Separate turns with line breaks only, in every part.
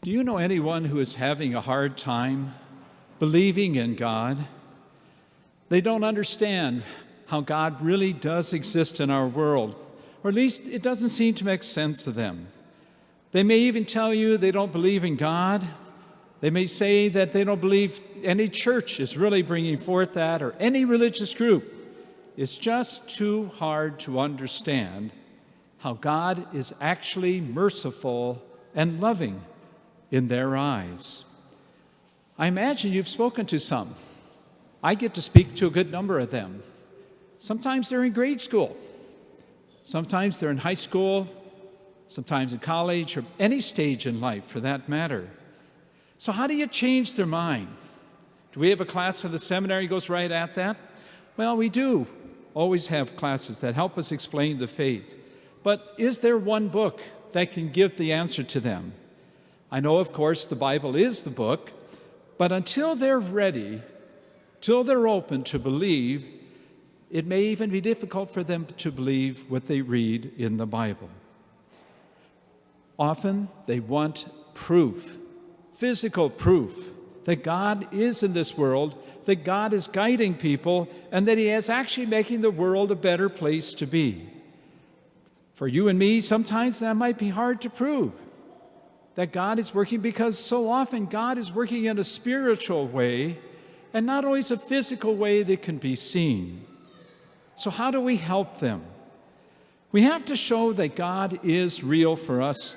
Do you know anyone who is having a hard time believing in God? They don't understand how God really does exist in our world, or at least it doesn't seem to make sense to them. They may even tell you they don't believe in God. They may say that they don't believe any church is really bringing forth that, or any religious group. It's just too hard to understand how God is actually merciful and loving in their eyes. I imagine you've spoken to some. I get to speak to a good number of them. Sometimes they're in grade school. Sometimes they're in high school. Sometimes in college, or any stage in life for that matter. So how do you change their mind? Do we have a class in the seminary that goes right at that? Well, we do always have classes that help us explain the faith. But is there one book that can give the answer to them? I know, of course, the Bible is the book, but until they're ready, till they're open to believe, it may even be difficult for them to believe what they read in the Bible. Often they want proof, physical proof, that God is in this world, that God is guiding people, and that He is actually making the world a better place to be. For you and me, sometimes that might be hard to prove, that God is working, because so often God is working in a spiritual way and not always a physical way that can be seen. So how do we help them? We have to show that God is real for us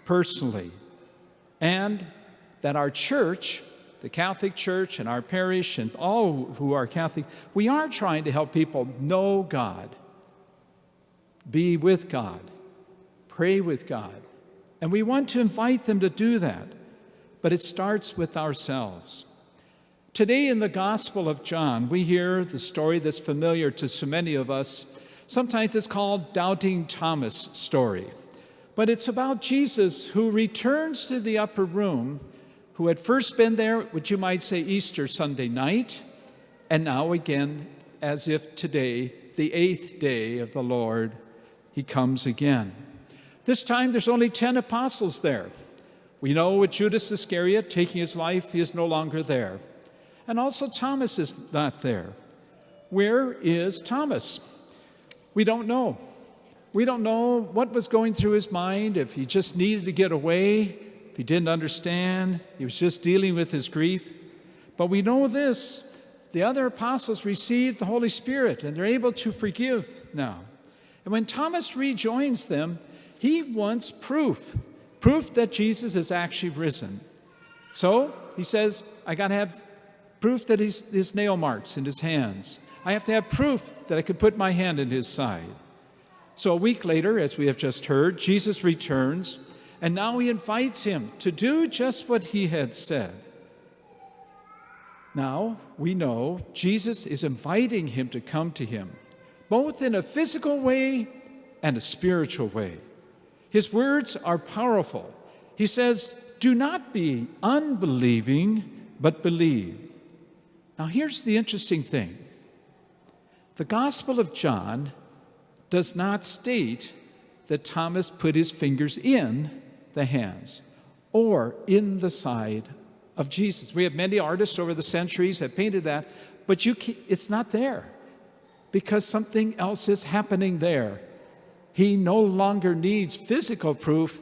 personally, and that our church, the Catholic Church and our parish and all who are Catholic, we are trying to help people know God, be with God, pray with God. And we want to invite them to do that, but it starts with ourselves. Today in the Gospel of John, we hear the story that's familiar to so many of us. Sometimes it's called Doubting Thomas' story. But it's about Jesus who returns to the upper room, who had first been there, which you might say Easter Sunday night, and now again, as if today, the 8th day of the Lord, He comes again. This time there's only 10 apostles there. We know with Judas Iscariot taking his life, he is no longer there. And also Thomas is not there. Where is Thomas? We don't know. We don't know what was going through his mind, if he just needed to get away, if he didn't understand, he was just dealing with his grief. But we know this, the other apostles received the Holy Spirit, and they're able to forgive now. And when Thomas rejoins them, he wants proof that Jesus is actually risen. So he says, I got to have proof that his nail marks in his hands. I have to have proof that I could put my hand in his side. So a week later, as we have just heard, Jesus returns, and now He invites him to do just what He had said. Now we know Jesus is inviting him to come to Him, both in a physical way and a spiritual way. His words are powerful. He says, do not be unbelieving, but believe. Now here's the interesting thing. The Gospel of John does not state that Thomas put his fingers in the hands or in the side of Jesus. We have many artists over the centuries that painted that, but it's not there because something else is happening there. He no longer needs physical proof.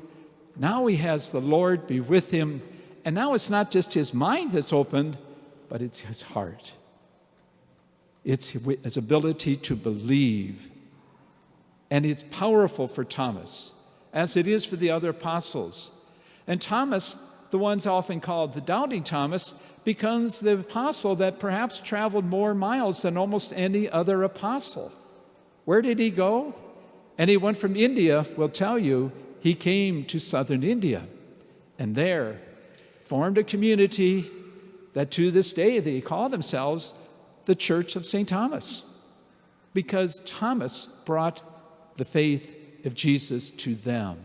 Now he has the Lord be with him, and now it's not just his mind that's opened, but it's his heart. It's his ability to believe. And it's powerful for Thomas, as it is for the other apostles. And Thomas, the one's often called the Doubting Thomas, becomes the apostle that perhaps traveled more miles than almost any other apostle. Where did he go? Anyone from India will tell you he came to southern India, and there formed a community that to this day they call themselves the Church of St. Thomas, because Thomas brought the faith of Jesus to them.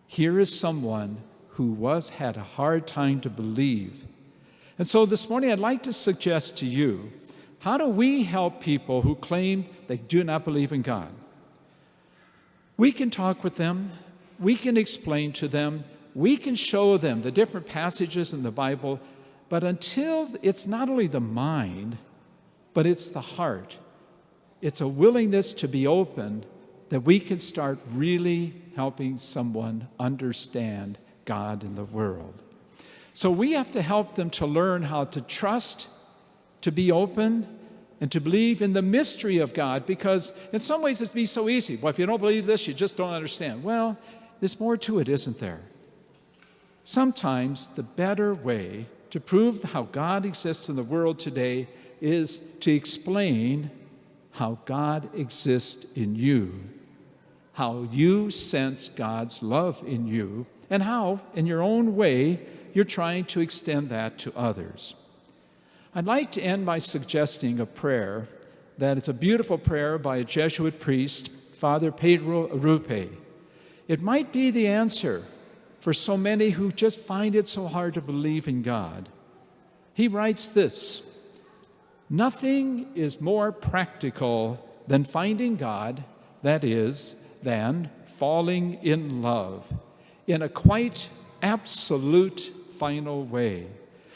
Here is someone who had a hard time to believe. And so this morning I'd like to suggest to you, how do we help people who claim they do not believe in God? We can talk with them, we can explain to them, we can show them the different passages in the Bible, but until it's not only the mind, but it's the heart, it's a willingness to be open, that we can start really helping someone understand God in the world. So we have to help them to learn how to trust, to be open, and to believe in the mystery of God, because in some ways it'd be so easy. Well, if you don't believe this, you just don't understand. Well, there's more to it, isn't there? Sometimes the better way to prove how God exists in the world today is to explain how God exists in you, how you sense God's love in you, and how, in your own way, you're trying to extend that to others. I'd like to end by suggesting a prayer that is a beautiful prayer by a Jesuit priest, Father Pedro Arrupe. It might be the answer for so many who just find it so hard to believe in God. He writes this: "Nothing is more practical than finding God, that is, than falling in love, in a quite absolute final way,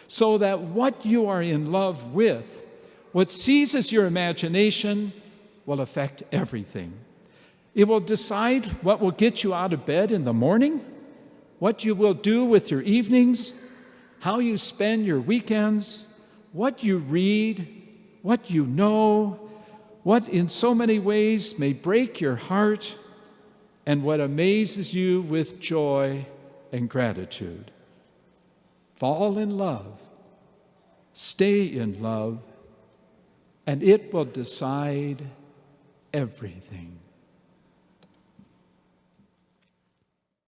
so that what you are in love with, what seizes your imagination, will affect everything. It will decide what will get you out of bed in the morning, what you will do with your evenings, how you spend your weekends, what you read, what you know, what in so many ways may break your heart, and what amazes you with joy and gratitude. Fall in love, stay in love, and it will decide everything."